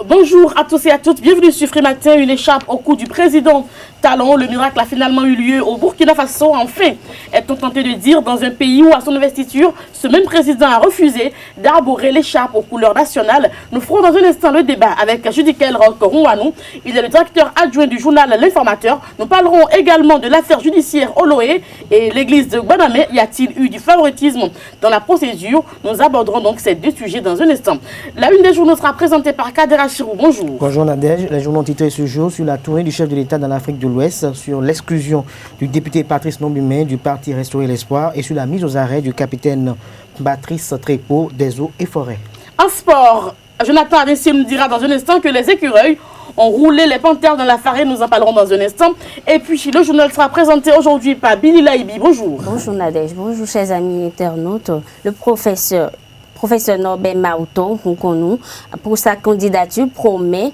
Bonjour à tous et à toutes, bienvenue sur Free Matin. Une échappe au cou du président Talon. Le miracle a finalement eu lieu au Burkina Faso. Enfin, est-on tenté de dire dans un pays où à son investiture, ce même président a refusé d'arborer l'écharpe aux couleurs nationales. Nous ferons dans un instant le débat avec Judikel Rock-Rouanou. Il est le directeur adjoint du journal L'Informateur. Nous parlerons également de l'affaire judiciaire Oloé et l'église de Guadamé. Y a-t-il eu du favoritisme dans la procédure? Nous aborderons donc ces deux sujets dans un instant. La une des journaux sera présentée par Kadera Chirou. Bonjour. Bonjour Nadège. Les journaux ont titré ce jour sur la tournée du chef de l'État dans l'Afrique de l'Ouest, sur l'exclusion du député Patrice Nombimé du parti Restaurer l'Espoir et sur la mise aux arrêts du capitaine Patrice Trépeau des Eaux et Forêts. En sport, Jonathan Adessi nous dira dans un instant que les écureuils ont roulé les panthères dans la farine. Nous en parlerons dans un instant. Et puis, le journal sera présenté aujourd'hui par Billy Laibi. Bonjour. Bonjour Nadège. Bonjour chers amis internautes. Le professeur Norbert Mahouton, pour sa candidature, promet,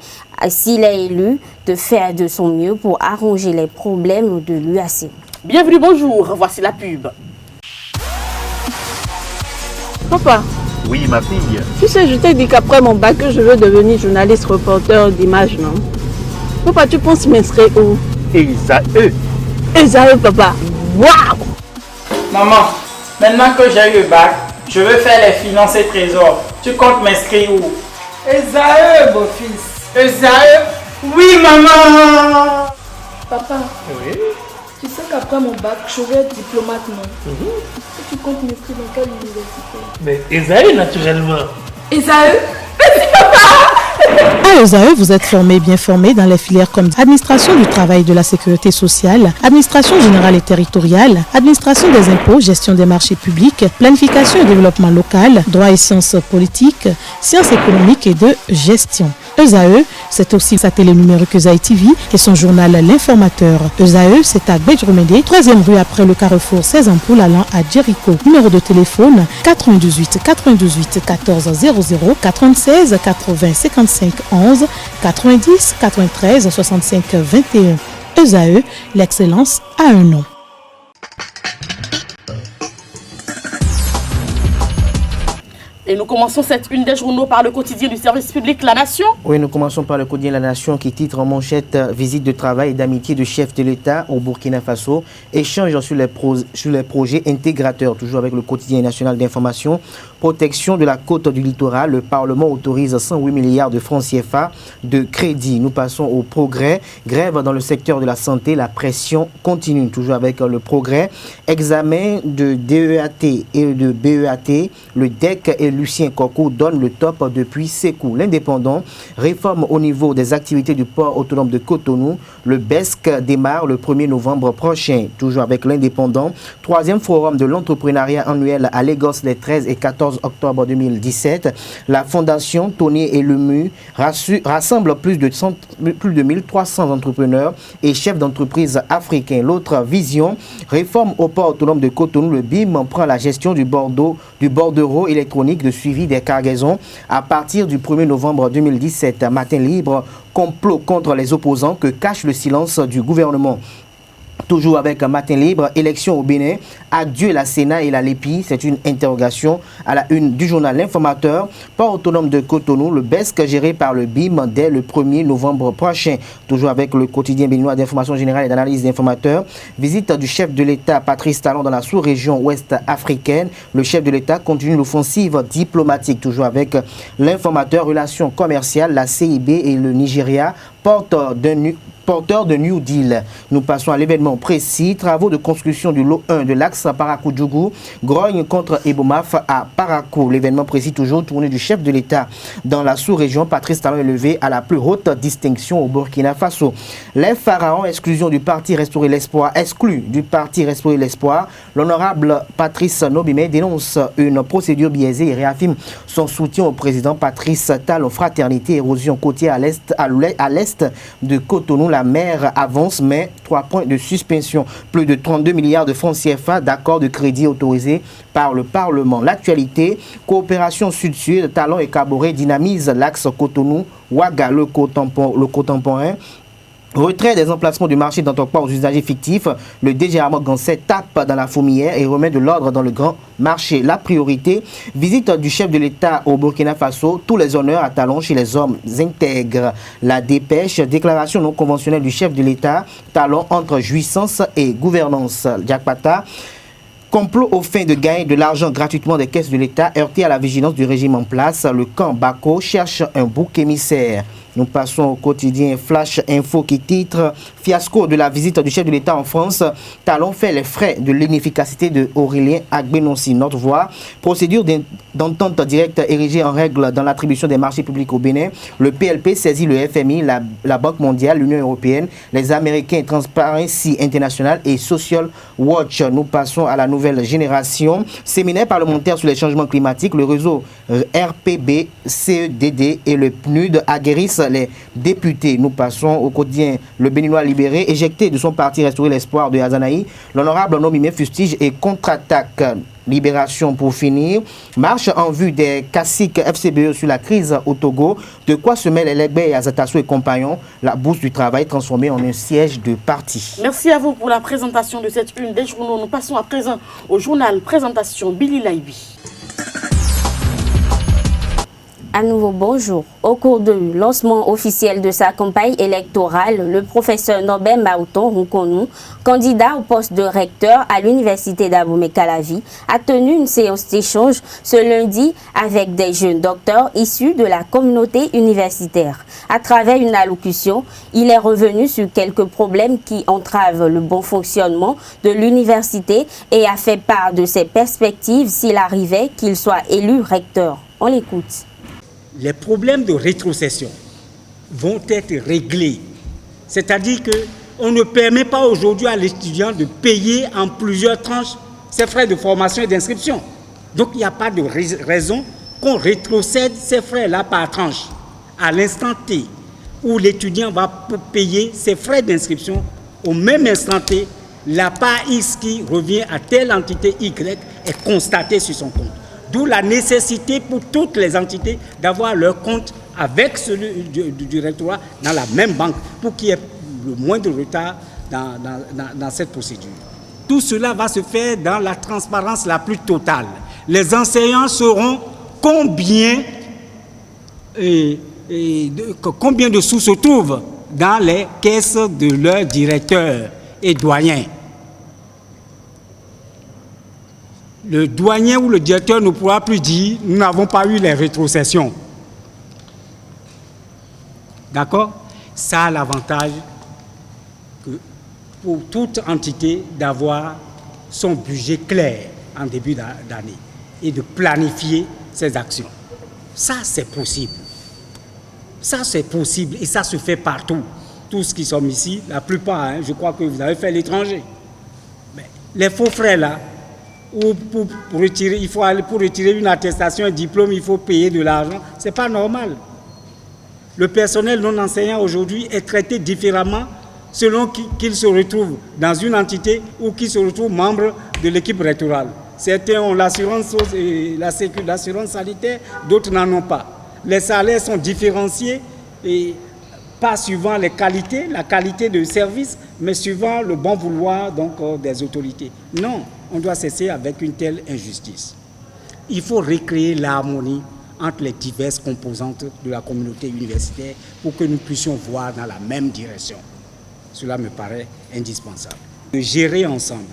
s'il est élu, de faire de son mieux pour arranger les problèmes de l'UAC. Bienvenue, bonjour. Voici la pub. Papa. Oui, ma fille. Tu sais, je t'ai dit qu'après mon bac, je veux devenir journaliste reporter d'image, non? Papa, tu penses m'inscrire où? Esaü, papa. Waouh! Maman, maintenant que j'ai eu le bac, je veux faire les finances et trésors. Tu comptes m'inscrire où? Esaü, beau-fils. Esaü? Oui, maman! Papa, Oui. tu sais qu'après mon bac, je vais être diplomate, non? Et tu comptes m'inscrire dans quelle université? Mais Esaü, naturellement. Esaü? À Esaü, vous êtes bien formé dans les filières comme administration du travail et de la sécurité sociale, administration générale et territoriale, administration des impôts, gestion des marchés publics, planification et développement local, droit et sciences politiques, sciences économiques et de gestion. Esaü, c'est aussi sa télé numérique Esaü TV et son journal L'Informateur. Esaü, c'est à Bedjromede, 3e rue après le carrefour 16 ampoules allant à Jericho. Numéro de téléphone 98 98 14 00 96 80 55 11 90 93 65 21. Esaü, l'excellence a un nom. Et nous commençons cette une des journaux par le quotidien du service public La Nation. Oui, nous commençons par le quotidien La Nation qui titre en manchette « Visite de travail et d'amitié du chef de l'État au Burkina Faso. Échange sur les projets intégrateurs ». Toujours avec le quotidien national d'information. Protection de la côte du littoral. Le Parlement autorise 108 milliards de francs CFA de crédit. Nous passons au progrès. Grève dans le secteur de la santé. La pression continue. Toujours avec le progrès. Examen de DEAT et de BEAT. Le DEC et Lucien Coco donne le top depuis Sékou. L'Indépendant, réforme au niveau des activités du port autonome de Cotonou. Le BESC démarre le 1er novembre prochain. Toujours avec l'Indépendant. 3e forum de l'entrepreneuriat annuel à Lagos les 13 et 14 octobre 2017. La Fondation Tony et Lemu rassemble plus de 1300 entrepreneurs et chefs d'entreprise africains. L'autre vision, réforme au port autonome de Cotonou. Le BIM prend la gestion du bordereau électronique de suivi des cargaisons à partir du 1er novembre 2017. Matin libre, complot contre les opposants que cache le silence du gouvernement. Toujours avec un matin libre, élection au Bénin, adieu la Sénat et la Lépi, c'est une interrogation à la une du journal L'Informateur. Port autonome de Cotonou, le BESC géré par le BIM dès le 1er novembre prochain. Toujours avec le quotidien béninois d'information générale et d'analyse d'informateurs. Visite du chef de l'État Patrice Talon dans la sous-région ouest africaine. Le chef de l'État continue l'offensive diplomatique. Toujours avec l'Informateur, relations commerciales, la CIB et le Nigeria porteur de New Deal. Nous passons à l'événement précis. Travaux de construction du lot 1 de l'axe Parakou-Djougou. Grogne contre Ebomaf à Parakou. L'événement précis toujours tourné du chef de l'État dans la sous-région. Patrice Talon élevé à la plus haute distinction au Burkina Faso. Les pharaons, exclusion du parti Restaurer l'Espoir. Exclu du parti Restaurer l'Espoir. L'honorable Patrice Nombimé dénonce une procédure biaisée et réaffirme son soutien au président Patrice Talon. Fraternité, érosion côtière à l'est de Cotonou. La mer avance, mais 3 points de suspension. Plus de 32 milliards de francs CFA d'accords de crédit autorisés par le Parlement. L'actualité, coopération sud-sud, Talon et Caboret dynamise l'axe Cotonou-Ouaga, le contemporain. Retrait des emplacements du marché d'Antokpa aux usagers fictifs. Le DG Amok Gansé tape dans la fourmilière et remet de l'ordre dans le grand marché. La priorité, visite du chef de l'État au Burkina Faso. Tous les honneurs à Talon chez les hommes intègres. La dépêche, déclaration non conventionnelle du chef de l'État. Talon entre jouissance et gouvernance. Diakpata. Complot aux fins de gagner de l'argent gratuitement des caisses de l'État, heurté à la vigilance du régime en place. Le camp Bako cherche un bouc émissaire. Nous passons au quotidien Flash Info qui titre « Fiasco de la visite du chef de l'État en France. Talon fait les frais de l'inefficacité de Aurélien Agbenonsi. » Notre voix, procédure d'entente directe érigée en règle dans l'attribution des marchés publics au Bénin. Le PLP saisit le FMI, la Banque mondiale, l'Union européenne, les Américains, Transparency International et Social Watch. Nous passons à la nouvelle génération. Séminaire parlementaire sur les changements climatiques. Le réseau RPB, CEDD et le PNUD aguerrissent les députés. Nous passons au quotidien Le Béninois libéré, éjecté de son parti Restaurer l'espoir de Hazanaï. L'honorable Nomimé fustige et contre-attaque. Libération pour finir. Marche en vue des caciques FCBE sur la crise au Togo. De quoi se mêlent Legbe, Azatasso et compagnons. La bourse du travail transformée en un siège de parti. Merci à vous pour la présentation de cette une des journaux. Nous passons à présent au journal présentation Billy Laibi. À nouveau, bonjour. Au cours du lancement officiel de sa campagne électorale, le professeur Norbert Maouton Nkonu, candidat au poste de recteur à l'université d'Abomey-Calavi, a tenu une séance d'échange ce lundi avec des jeunes docteurs issus de la communauté universitaire. À travers une allocution, il est revenu sur quelques problèmes qui entravent le bon fonctionnement de l'université et a fait part de ses perspectives s'il arrivait qu'il soit élu recteur. On l'écoute. Les problèmes de rétrocession vont être réglés. C'est-à-dire qu'on ne permet pas aujourd'hui à l'étudiant de payer en plusieurs tranches ses frais de formation et d'inscription. Donc il n'y a pas de raison qu'on rétrocède ces frais-là par tranche. À l'instant T où l'étudiant va payer ses frais d'inscription, au même instant T, la part X qui revient à telle entité Y est constatée sur son compte. D'où la nécessité pour toutes les entités d'avoir leur compte avec celui du rectorat dans la même banque pour qu'il y ait le moins de retard dans cette procédure. Tout cela va se faire dans la transparence la plus totale. Les enseignants sauront combien de sous se trouvent dans les caisses de leurs directeurs et doyens. Le douanier ou le directeur ne pourra plus dire « nous n'avons pas eu les rétrocessions ». D'accord? Ça a l'avantage pour toute entité d'avoir son budget clair en début d'année et de planifier ses actions. Ça, c'est possible. Ça, c'est possible et ça se fait partout. Tous qui sont ici, la plupart, je crois que vous avez fait l'étranger. Mais les faux frais là, ou pour retirer une attestation, un diplôme, il faut payer de l'argent. Ce n'est pas normal. Le personnel non enseignant aujourd'hui est traité différemment selon qu'il se retrouve dans une entité ou qu'il se retrouve membre de l'équipe rectorale. Certains ont l'assurance sanitaire, d'autres n'en ont pas. Les salaires sont différenciés et pas suivant la qualité de service, mais suivant le bon vouloir des autorités. Non. On doit cesser avec une telle injustice. Il faut recréer l'harmonie entre les diverses composantes de la communauté universitaire pour que nous puissions voir dans la même direction. Cela me paraît indispensable. Gérer ensemble.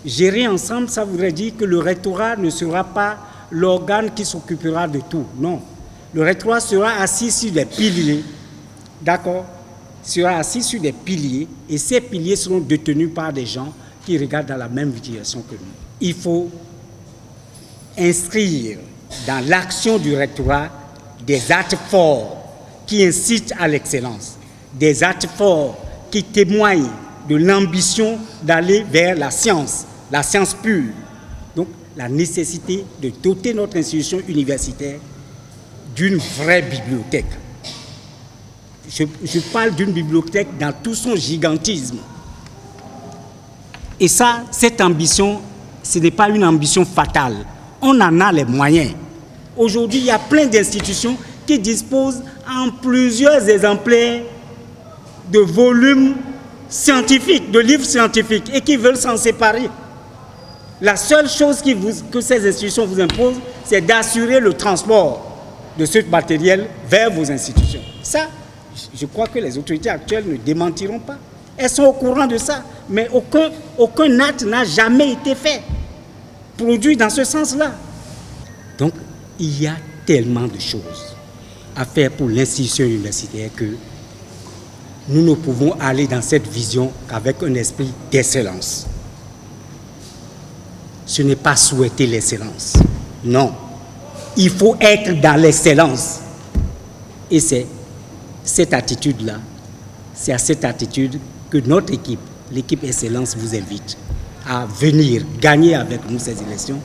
Gérer ensemble, ça voudrait dire que le rectorat ne sera pas l'organe qui s'occupera de tout. Non. Le rectorat sera assis sur des piliers. D'accord? Sera assis sur des piliers et ces piliers seront détenus par des gens qui regardent dans la même direction que nous. Il faut inscrire dans l'action du rectorat des actes forts qui incitent à l'excellence, des actes forts qui témoignent de l'ambition d'aller vers la science pure. Donc la nécessité de doter notre institution universitaire d'une vraie bibliothèque. Je parle d'une bibliothèque dans tout son gigantisme. Et ça, cette ambition, ce n'est pas une ambition fatale. On en a les moyens. Aujourd'hui, il y a plein d'institutions qui disposent en plusieurs exemplaires de volumes scientifiques, de livres scientifiques, et qui veulent s'en séparer. La seule chose que ces institutions vous imposent, c'est d'assurer le transport de ce matériel vers vos institutions. Ça, je crois que les autorités actuelles ne démentiront pas. Elles sont au courant de ça, mais aucun acte n'a jamais été fait, produit dans ce sens-là. Donc, il y a tellement de choses à faire pour l'institution universitaire que nous ne pouvons aller dans cette vision qu'avec un esprit d'excellence. Ce n'est pas souhaiter l'excellence. Non. Il faut être dans l'excellence. Et c'est cette attitude-là, c'est à cette attitude que notre équipe, l'équipe Excellence, vous invite à venir gagner avec nous ces élections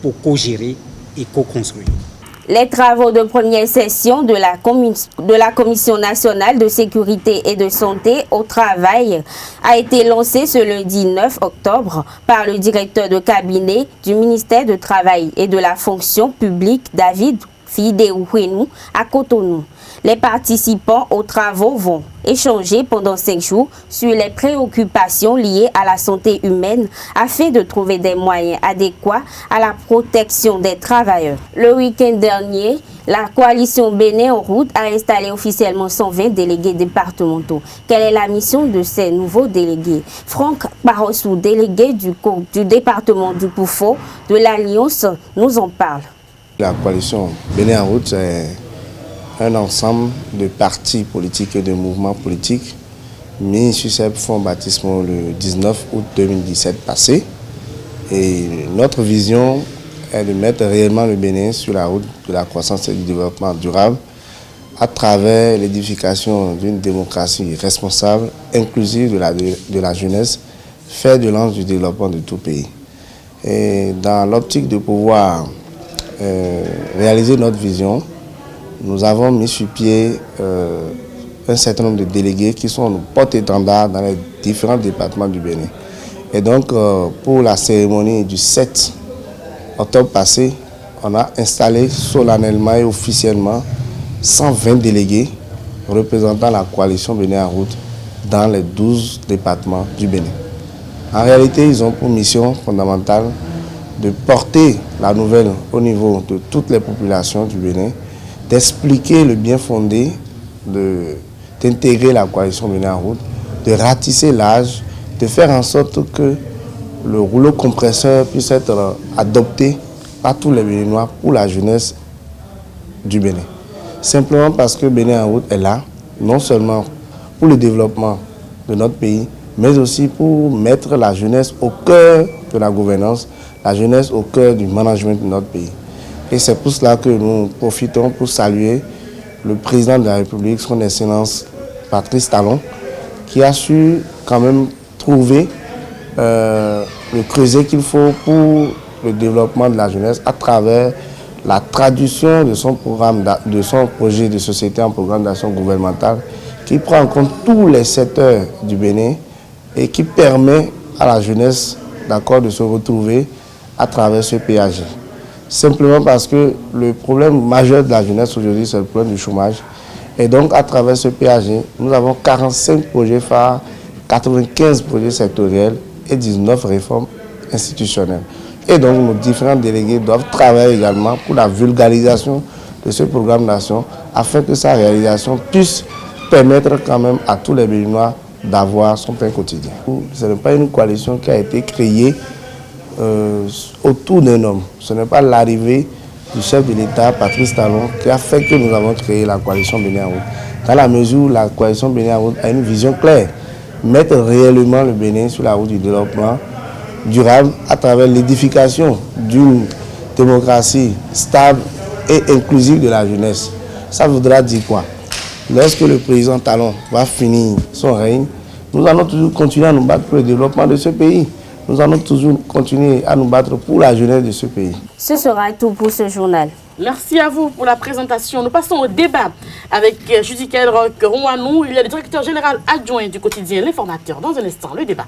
pour co-gérer et co-construire. Les travaux de première session de la Commission nationale de sécurité et de santé au travail a été lancé ce lundi 9 octobre par le directeur de cabinet du ministère du Travail et de la fonction publique, David Fidéouénou, à Cotonou. Les participants aux travaux vont échanger pendant 5 jours sur les préoccupations liées à la santé humaine afin de trouver des moyens adéquats à la protection des travailleurs. Le week-end dernier, la coalition Bénin en route a installé officiellement 120 délégués départementaux. Quelle est la mission de ces nouveaux délégués? Franck Barossou, délégué du département du Poufo de l'Alliance, nous en parle. La coalition Bénin en route, c'est un ensemble de partis politiques et de mouvements politiques mis sur ce fonds baptismaux le 19 août 2017 passé. Et notre vision est de mettre réellement le Bénin sur la route de la croissance et du développement durable à travers l'édification d'une démocratie responsable, inclusive de la jeunesse, fer de lance du développement de tout pays. Et dans l'optique de pouvoir réaliser notre vision, nous avons mis sur pied un certain nombre de délégués qui sont nos porte-étendards dans les différents départements du Bénin. Et donc, pour la cérémonie du 7 octobre passé, on a installé solennellement et officiellement 120 délégués représentant la coalition Bénin en route dans les 12 départements du Bénin. En réalité, ils ont pour mission fondamentale de porter la nouvelle au niveau de toutes les populations du Bénin, d'expliquer le bien fondé d'intégrer la coalition Bénin en route, de ratisser l'âge, de faire en sorte que le rouleau compresseur puisse être adopté par tous les Béninois pour la jeunesse du Bénin. Simplement parce que Bénin en route est là, non seulement pour le développement de notre pays, mais aussi pour mettre la jeunesse au cœur de la gouvernance, la jeunesse au cœur du management de notre pays. Et c'est pour cela que nous profitons pour saluer le président de la République, son Excellence Patrice Talon, qui a su quand même trouver le creuset qu'il faut pour le développement de la jeunesse à travers la traduction de son programme, de son projet de société en programme d'action gouvernementale, qui prend en compte tous les secteurs du Bénin et qui permet à la jeunesse de se retrouver à travers ce PAG. Simplement parce que le problème majeur de la jeunesse aujourd'hui, c'est le problème du chômage. Et donc, à travers ce PAG, nous avons 45 projets phares, 95 projets sectoriels et 19 réformes institutionnelles. Et donc, nos différents délégués doivent travailler également pour la vulgarisation de ce programme d'action afin que sa réalisation puisse permettre quand même à tous les Béninois d'avoir son pain quotidien. Ce n'est pas une coalition qui a été créée autour d'un homme. Ce n'est pas l'arrivée du chef de l'État, Patrice Talon, qui a fait que nous avons créé la coalition Bénin en route. Dans la mesure où la coalition Bénin en route a une vision claire, mettre réellement le Bénin sur la route du développement durable à travers l'édification d'une démocratie stable et inclusive de la jeunesse. Ça voudra dire quoi? Lorsque le président Talon va finir son règne, nous allons toujours continuer à nous battre pour le développement de ce pays. Nous allons toujours continuer à nous battre pour la jeunesse de ce pays. Ce sera tout pour ce journal. Merci à vous pour la présentation. Nous passons au débat avec Judicaël Rock-Rouanou. Il est le directeur général adjoint du quotidien L'Informateur. Dans un instant, le débat.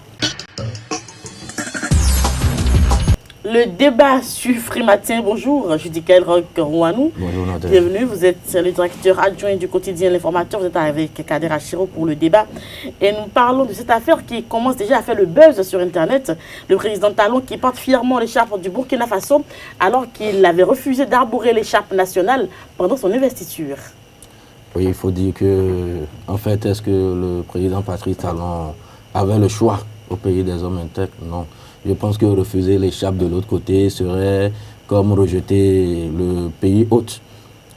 Le débat sur Free Matin. Bonjour, Judicaël Roque-Rouanou. Bonjour, Nadège. Bienvenue, vous êtes le directeur adjoint du quotidien L'Informateur. Vous êtes avec Kader Achiro pour le débat. Et nous parlons de cette affaire qui commence déjà à faire le buzz sur Internet. Le président Talon qui porte fièrement l'écharpe du Burkina Faso alors qu'il avait refusé d'arborer l'écharpe nationale pendant son investiture. Oui, il faut dire que, en fait, est-ce que le président Patrice Talon avait le choix au pays des hommes intègres? Non. Je pense que refuser l'écharpe de l'autre côté serait comme rejeter le pays hôte.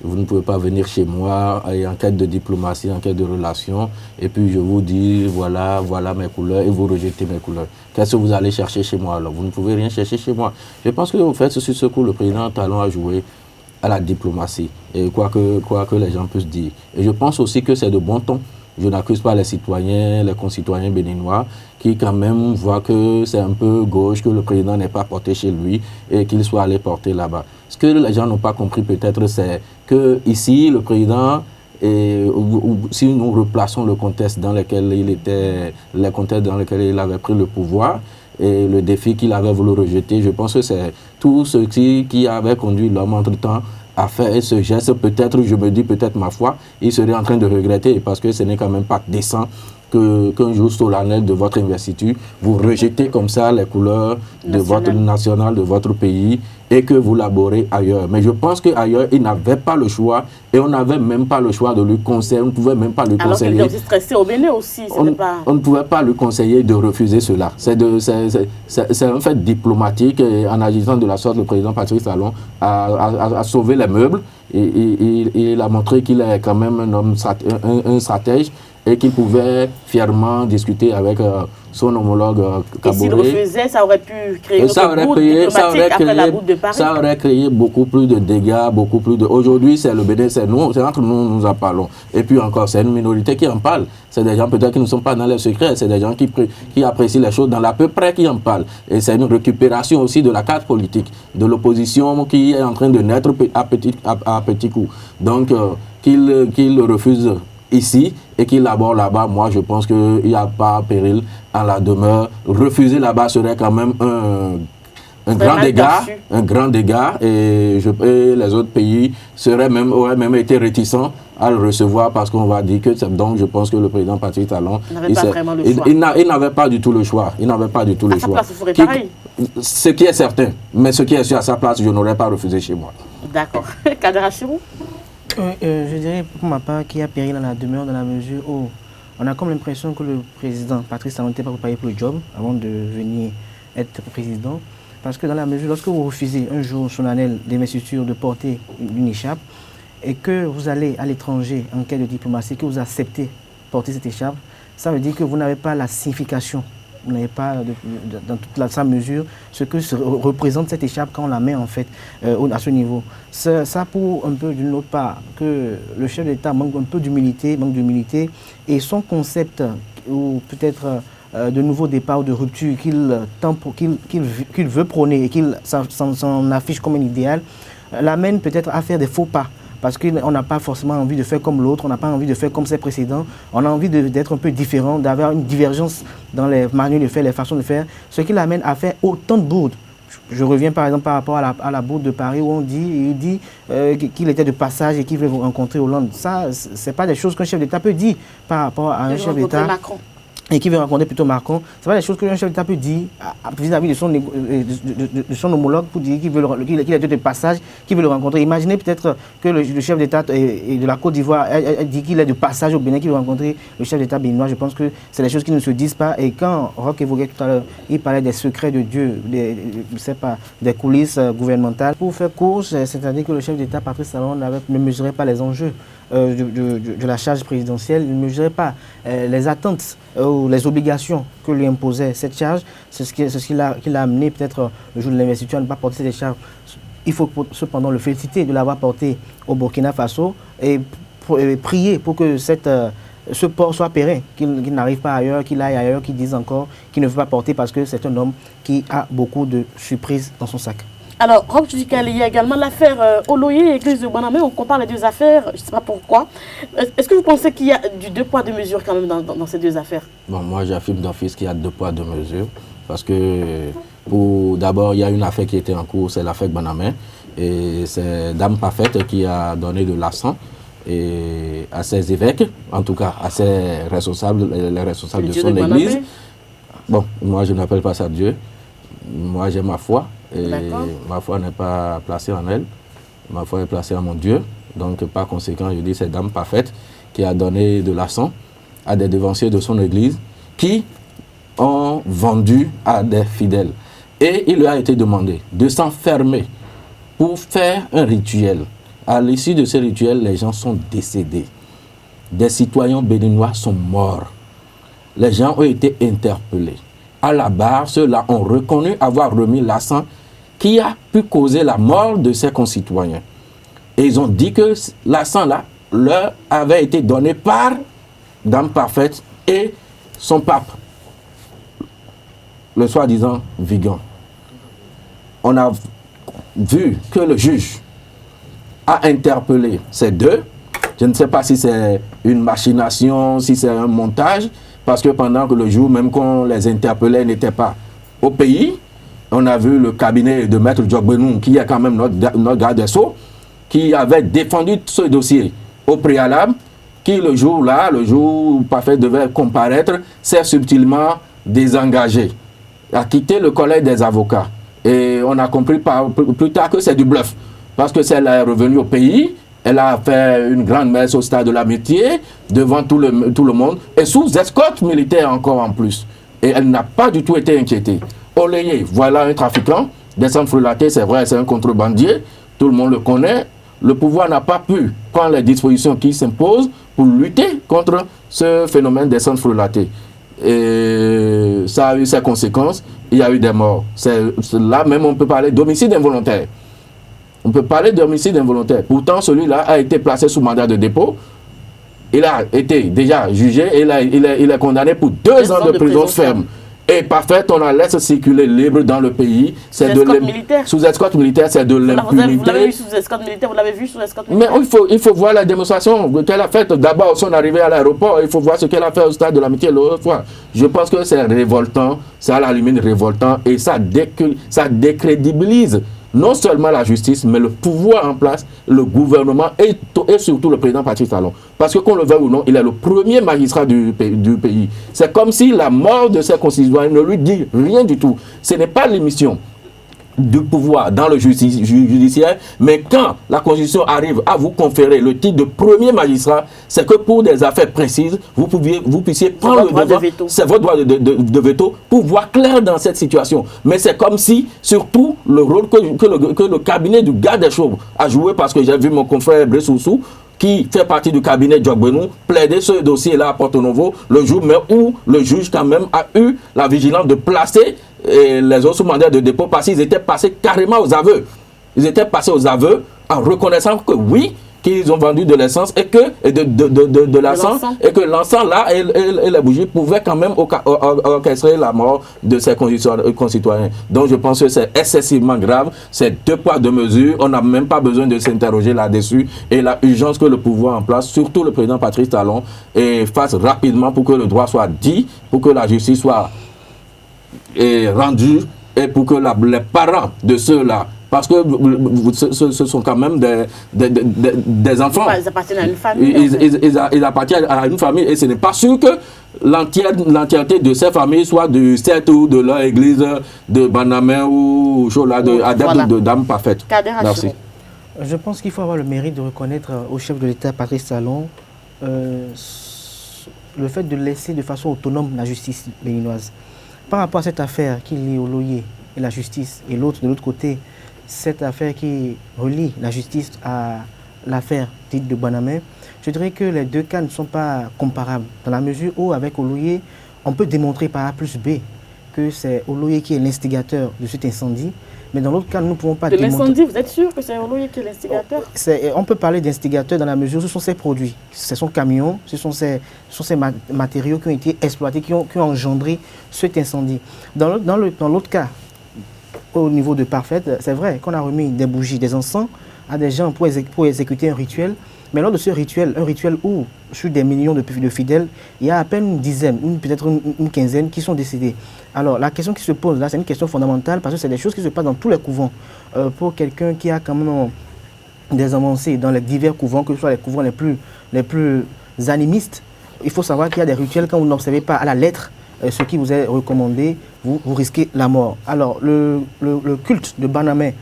Vous ne pouvez pas venir chez moi en quête de diplomatie, en quête de relations, et puis je vous dis, voilà mes couleurs, et vous rejetez mes couleurs. Qu'est-ce que vous allez chercher chez moi alors? Vous ne pouvez rien chercher chez moi. Je pense que, en fait, sur ce coup, le président Talon a joué à la diplomatie, et quoi que les gens puissent dire. Et je pense aussi que c'est de bon ton. Je n'accuse pas les citoyens, les concitoyens béninois, qui quand même voient que c'est un peu gauche, que le président n'est pas porté chez lui et qu'il soit allé porter là-bas. Ce que les gens n'ont pas compris peut-être, c'est que ici, le président, si nous replaçons le contexte dans lequel il était, les contextes dans lesquels il avait pris le pouvoir, et le défi qu'il avait voulu rejeter, je pense que c'est tout ce qui avait conduit l'homme entre-temps à faire ce geste. Peut-être, je me dis, peut-être ma foi, il serait en train de regretter parce que ce n'est quand même pas décent qu'un jour solennel de votre investiture, vous rejetez comme ça les couleurs de votre national, de votre pays et que vous laborez ailleurs. Mais je pense qu'ailleurs, il n'avait pas le choix et on n'avait même pas le choix de lui conseiller, on ne pouvait même pas lui conseiller. Alors qu'il était stressé au Bénin aussi. On ne pouvait pas lui conseiller de refuser cela. C'est un fait diplomatique et en agissant de la sorte, le président Patrice Talon a sauvé les meubles et il a montré qu'il est quand même un homme, un stratège et qu'il pouvait fièrement discuter avec son homologue Kaboré. Et s'il refusait, ça aurait pu créer une bourde diplomatique après la bourde de Paris. Ça aurait créé beaucoup plus de dégâts, beaucoup plus de... Aujourd'hui, c'est le Bénin, c'est nous, c'est entre nous, nous en parlons. Et puis encore, c'est une minorité qui en parle. C'est des gens peut-être qui ne sont pas dans les secrets, c'est des gens qui apprécient les choses dans l'à peu près qui en parlent. Et c'est une récupération aussi de la carte politique, de l'opposition qui est en train de naître à petits coups. Donc, qu'il refuse ici et qu'il aborde là-bas, moi je pense qu'il n'y a pas péril à la demeure. Refuser là-bas serait quand même un grand dégât et les autres pays auraient même été réticents à le recevoir parce qu'on va dire que c'est donc je pense que le président Patrice Talon il n'avait pas du tout le choix. Il n'avait pas du tout le choix. À sa place, il ferait pareil. Ce qui est certain, mais ce qui est sûr à sa place, je n'aurais pas refusé chez moi. D'accord. Kader Achiro? Je dirais pour ma part qu'il y a péril à la demeure dans la mesure où on a comme l'impression que le président Patrice Talon n'était pas préparé pour le job avant de venir être président. Parce que dans la mesure, lorsque vous refusez un jour solennel d'investiture de porter une écharpe et que vous allez à l'étranger en quête de diplomatie, que vous acceptez porter cette écharpe, ça veut dire que vous n'avez pas la signification. Vous n'avez pas, dans toute sa mesure, ce que représente cette écharpe quand on la met en fait à ce niveau. Ça pour un peu d'une autre part que le chef d'État manque un peu d'humilité, et son concept ou peut-être de nouveau départ ou de rupture qu'il veut prôner et qu'il s'en affiche comme un idéal, l'amène peut-être à faire des faux pas. Parce qu'on n'a pas forcément envie de faire comme l'autre, on n'a pas envie de faire comme ses précédents, on a envie d'être un peu différent, d'avoir une divergence dans les manières de faire, les façons de faire, ce qui l'amène à faire autant de bourdes. Je reviens par exemple par rapport à la bourde de Paris où il dit qu'il était de passage et qu'il veut rencontrer Hollande. Ça, ce n'est pas des choses qu'un chef d'État peut dire par rapport à un chef d'État. Et qui veut rencontrer plutôt Macron. Ce n'est pas des choses qu'un chef d'État peut dire vis-à-vis de son homologue pour dire qu'il est de passage, qu'il veut le rencontrer. Imaginez peut-être que le chef d'État de la Côte d'Ivoire dit qu'il est de passage au Bénin, qu'il veut rencontrer le chef d'État béninois. Je pense que c'est des choses qui ne se disent pas. Et quand Roch évoquait tout à l'heure, il parlait des secrets de Dieu, des coulisses gouvernementales. Pour faire court, c'est-à-dire que le chef d'État, Patrice Talon, ne mesurait pas les enjeux de la charge présidentielle, il ne mesurait pas les attentes ou les obligations que lui imposait cette charge. C'est ce qui l'a amené peut-être le jour de l'investiture à ne pas porter cette charge. Il faut cependant le féliciter de l'avoir porté au Burkina Faso et prier pour que ce port soit pérenne, qu'il n'arrive pas ailleurs, qu'il aille ailleurs, qu'il dise encore qu'il ne veut pas porter parce que c'est un homme qui a beaucoup de surprises dans son sac. Alors, Roch Judicaël, il y a également l'affaire Oloye et Église de Bonamé. On compare les deux affaires, je ne sais pas pourquoi. Est-ce que vous pensez qu'il y a du deux poids, deux mesures quand même dans ces deux affaires? Bon, moi, j'affirme d'office qu'il y a deux poids, deux mesures. Parce que D'abord, il y a une affaire qui était en cours, c'est l'affaire Banamé. Et c'est Dame Parfaite qui a donné de l'argent à ses évêques, en tout cas à ses responsables, les responsables de son église. Bon, moi je n'appelle pas ça Dieu. Moi j'ai ma foi. Et ma foi n'est pas placée en elle. Ma foi est placée en mon Dieu. Donc par conséquent, je dis c'est Dame Parfaite qui a donné de l'argent à des devanciers de son église qui ont vendu à des fidèles. Et il lui a été demandé de s'enfermer pour faire un rituel. À l'issue de ce rituel, les gens sont décédés. Des citoyens béninois sont morts. Les gens ont été interpellés. À la barre, ceux-là ont reconnu avoir remis l'argent qui a pu causer la mort de ses concitoyens. Et ils ont dit que l'argent-là leur avait été donné par Dame Parfaite et son pape, le soi-disant Vigan. On a vu que le juge a interpellé ces deux. Je ne sais pas si c'est une machination, si c'est un montage, parce que pendant que le jour, même qu'on les interpellait, n'était pas au pays, on a vu le cabinet de Maître Djokbenou, qui est quand même notre garde des Sceaux, qui avait défendu ce dossier au préalable, qui le jour-là, le jour où Parfait devait comparaître, s'est subtilement désengagé, a quitté le collège des avocats. Et on a compris plus tard que c'est du bluff. Parce que elle est revenue au pays, elle a fait une grande messe au stade de l'Amitié, devant tout le monde, et sous escorte militaire encore en plus. Et elle n'a pas du tout été inquiétée. Oléyé, voilà un trafiquant, descendre frelaté, c'est vrai, c'est un contrebandier, tout le monde le connaît. Le pouvoir n'a pas pu prendre les dispositions qui s'imposent pour lutter contre ce phénomène descendre frelaté. Et ça a eu ses conséquences, il y a eu des morts. Là même on peut parler d'homicide involontaire. On peut parler d'homicide involontaire. Pourtant celui-là a été placé sous mandat de dépôt. Il a été déjà jugé et il est condamné pour 2 ans de prison ferme. Et Parfait, on la laisse circuler libre dans le pays. C'est sous escorte militaire, c'est de l'impunité. Vous l'avez vu sous escorte militaire, vous l'avez vu sous escorte militaire. Mais il faut voir la démonstration qu'elle a faite. D'abord, son arrivée à l'aéroport, il faut voir ce qu'elle a fait au stade de l'Amitié l'autre fois. Je pense que c'est révoltant, c'est à la limite révoltant et ça décrédibilise non seulement la justice, mais le pouvoir en place, le gouvernement et surtout le président Patrice Talon. Parce que qu'on le veuille ou non, il est le premier magistrat du pays. C'est comme si la mort de ses concitoyens ne lui dit rien du tout. Ce n'est pas l'émission du pouvoir dans le judiciaire, mais quand la Constitution arrive à vous conférer le titre de premier magistrat, c'est que pour des affaires précises, vous puissiez prendre le devant, c'est votre droit de veto, pour voir clair dans cette situation. Mais c'est comme si, surtout, le rôle que le cabinet du garde des Sceaux a joué, parce que j'ai vu mon confrère Bressoussou, qui fait partie du cabinet Djokbenou, plaider ce dossier-là à Porto Novo, le jour même où le juge quand même a eu la vigilance de placer les autres sous mandat de dépôt parce qu'ils étaient passés carrément aux aveux. Ils étaient passés aux aveux en reconnaissant que oui, qu'ils ont vendu de l'essence et de l'encens et que l'encens là et les bougies pouvaient quand même orchestrer la mort de ses concitoyens. Donc je pense que c'est excessivement grave, c'est 2 poids 2 mesures, on n'a même pas besoin de s'interroger là-dessus et la urgence que le pouvoir en place, surtout le président Patrice Talon, fasse rapidement pour que le droit soit dit, pour que la justice soit rendue et pour que les parents de ceux-là, parce que ce sont quand même des enfants. Ils appartiennent à une famille. Ils appartiennent à une famille et ce n'est pas sûr que l'entièreté de ces familles soit du set ou de leur église de Banamé ou adepte de Dame Parfaite. Merci. Je pense qu'il faut avoir le mérite de reconnaître au chef de l'État, Patrice Talon, le fait de laisser de façon autonome la justice béninoise. Par rapport à cette affaire qui lie Oloyé et la justice, et l'autre de l'autre côté, cette affaire qui relie la justice à l'affaire dite de Banamé, je dirais que les 2 cas ne sont pas comparables, dans la mesure où avec Oloyé, on peut démontrer par A plus B que c'est Oloyé qui est l'instigateur de cet incendie, mais dans l'autre cas, nous ne pouvons pas démontrer... De l'incendie, vous êtes sûr que c'est Oloyé qui est l'instigateur? On peut parler d'instigateur dans la mesure où ce sont ses produits, ce sont camions, ce sont ces matériaux qui ont été exploités, qui ont engendré cet incendie. Dans l'autre cas, au niveau de Parfaite, c'est vrai qu'on a remis des bougies, des encens à des gens pour exécuter un rituel. Mais lors de ce rituel, un rituel où, sur des millions de fidèles, il y a à peine une dizaine, peut-être une quinzaine qui sont décédés. Alors, la question qui se pose là, c'est une question fondamentale parce que c'est des choses qui se passent dans tous les couvents. Pour quelqu'un qui a quand même des avancées dans les divers couvents, que ce soit les couvents les plus animistes, il faut savoir qu'il y a des rituels, quand vous n'observez pas à la lettre ce qui vous est recommandé, vous risquez la mort. Alors, le culte de Banamé,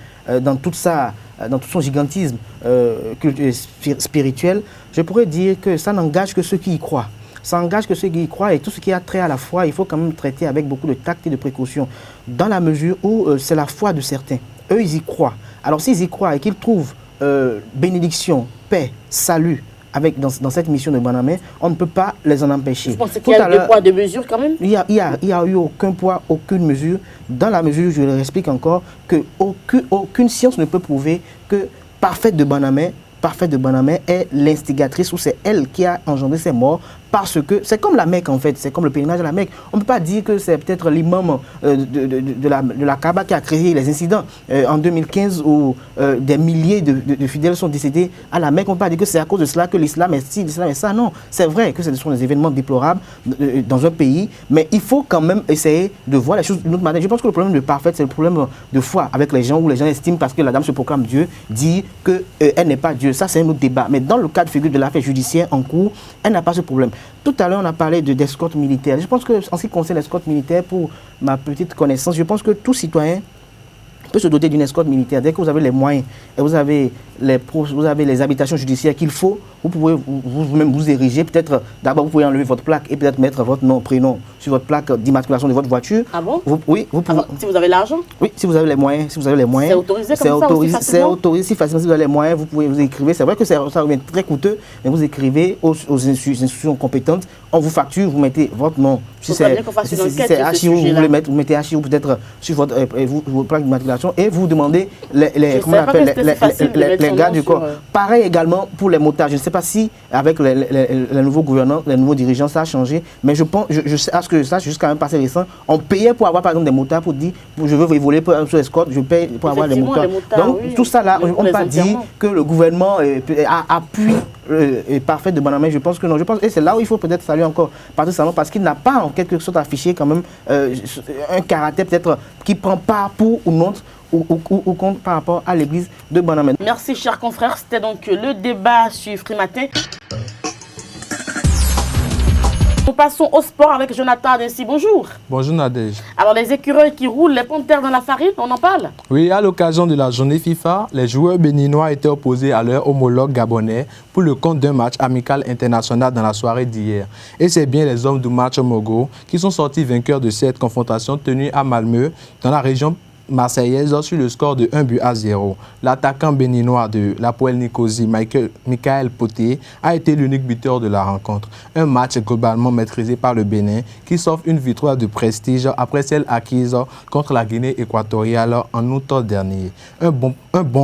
dans tout son gigantisme spirituel, je pourrais dire que ça n'engage que ceux qui y croient. Ça engage que ceux qui y croient, et tout ce qui a trait à la foi, il faut quand même traiter avec beaucoup de tact et de précaution, dans la mesure où c'est la foi de certains. Eux, ils y croient. Alors, s'ils y croient et qu'ils trouvent bénédiction, paix, salut, dans cette mission de Banamé, on ne peut pas les en empêcher. Vous pensez qu'il y a des poids, des mesures quand même? Il n'y a eu aucun poids, aucune mesure, dans la mesure où je le explique encore, qu'aucune science ne peut prouver que Parfaite de Banamé est l'instigatrice, ou c'est elle qui a engendré ces morts, parce que c'est comme la Mecque en fait, c'est comme le pèlerinage de la Mecque. On ne peut pas dire que c'est peut-être l'imam de la Kaaba qui a créé les incidents. En 2015, où des milliers de fidèles sont décédés à la Mecque, on ne peut pas dire que c'est à cause de cela que l'islam est ci, l'islam est ça. Non, c'est vrai que ce sont des événements déplorables dans un pays, mais il faut quand même essayer de voir les choses d'une autre manière. Je pense que le problème de Parfaite, c'est le problème de foi avec les gens, où les gens estiment, parce que la dame se proclame Dieu, dit qu'elle n'est pas Dieu. Ça, c'est un autre débat. Mais dans le cas de figure de l'affaire judiciaire en cours, elle n'a pas ce problème. Tout à l'heure, on a parlé d'escorte militaire. Je pense que, en ce qui concerne l'escorte militaire, pour ma petite connaissance, je pense que tout citoyen peut se doter d'une escorte militaire. Dès que vous avez les moyens et vous avez les habitations judiciaires qu'il faut, vous pouvez vous-même vous ériger. Peut-être, d'abord, vous pouvez enlever votre plaque et peut-être mettre votre nom, prénom sur votre plaque d'immatriculation de votre voiture. Ah bon? Oui, vous pouvez. Si vous avez l'argent? Oui, si vous avez les moyens. C'est autorisé comme ça aussi facilement? C'est autorisé si facilement. Si vous avez les moyens, vous pouvez vous écrivez. C'est vrai que ça revient très coûteux, mais vous écrivez aux institutions compétentes, on vous facture, vous mettez votre nom. Si c'est HIO, vous mettez HIO peut-être sur votre plaque d'immatriculation et vous demandez les gars du corps. Pareil également pour les motards. Je ne sais pas si avec les nouveaux gouvernants, les nouveaux dirigeants, ça a changé, mais je pense, je sais à ce que ça, jusqu'à un passé récent, on payait pour avoir par exemple des motards pour dire, je veux voler sur escorte, je paye pour avoir des motards. Donc oui, tout ça là, on ne peut pas dire que le gouvernement appuie Parfaite de Banamé. Je pense que non. Je pense, et c'est là où il faut peut-être saluer encore parce qu'il n'a pas en quelque sorte affiché quand même un caractère peut-être qui prend part pour ou non ou contre par rapport à l'église de Banamé. Merci chers confrères, c'était donc le débat sur Frimatin. Nous passons au sport avec Jonathan Adessi. Bonjour. Bonjour Nadège. Alors les écureuils qui roulent, les panthères dans la farine, on en parle? Oui, à l'occasion de la journée FIFA, les joueurs béninois étaient opposés à leur homologue gabonais pour le compte d'un match amical international dans la soirée d'hier. Et c'est bien les hommes du match Mogo qui sont sortis vainqueurs de cette confrontation tenue à Malmö, dans la région marseillaise, sur le score de 1-0. L'attaquant béninois de l'Hapoel Nicosie, Michael Poté, a été l'unique buteur de la rencontre. Un match globalement maîtrisé par le Bénin qui s'offre une victoire de prestige après celle acquise contre la Guinée équatoriale en août dernier. Un bond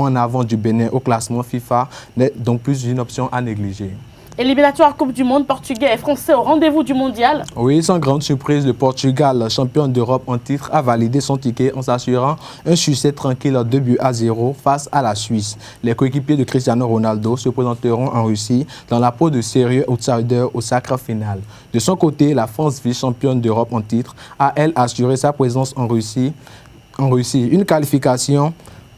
en avant du Bénin au classement FIFA n'est donc plus une option à négliger. Éliminatoire Coupe du Monde, Portugais et Français au rendez-vous du mondial. Oui, sans grande surprise, le Portugal, champion d'Europe en titre, a validé son ticket en s'assurant un succès tranquille 2-0 face à la Suisse. Les coéquipiers de Cristiano Ronaldo se présenteront en Russie dans la peau de sérieux outsiders au sacre final. De son côté, la France, vice-championne d'Europe en titre, a elle assuré sa présence en Russie. Une qualification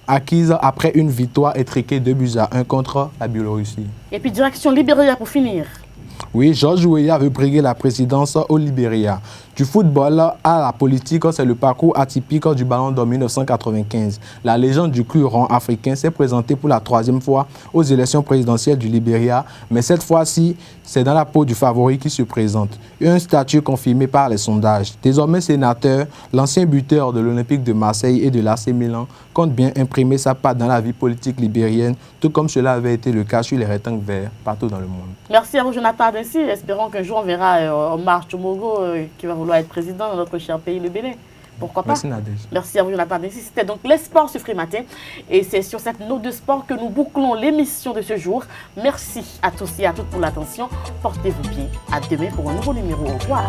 acquise après une victoire étriquée 2-1 contre la Biélorussie. Et puis direction Libéria pour finir. Oui, George Weah veut briguer la présidence au Libéria. Du football à la politique, c'est le parcours atypique du Ballon d'Or 1995. La légende du club africain s'est présentée pour la 3e fois aux élections présidentielles du Libéria, mais cette fois-ci, c'est dans la peau du favori qui se présente. Un statut confirmé par les sondages. Désormais sénateur, l'ancien buteur de l'Olympique de Marseille et de l'AC Milan compte bien imprimer sa patte dans la vie politique libérienne, tout comme cela avait été le cas sur les rectangles verts partout dans le monde. Merci à vous, Jonathan Adessi. Espérons qu'un jour on verra Omar Tchomogo qui va vouloir être président dans notre cher pays, le Bénin. Pourquoi pas? Merci Nadège. Merci à vous, Jonathan Adessi. C'était donc les sports sur Frimatin. Et c'est sur cette note de sport que nous bouclons l'émission de ce jour. Merci à tous et à toutes pour l'attention. Portez-vous bien. À demain pour un nouveau numéro. Au revoir.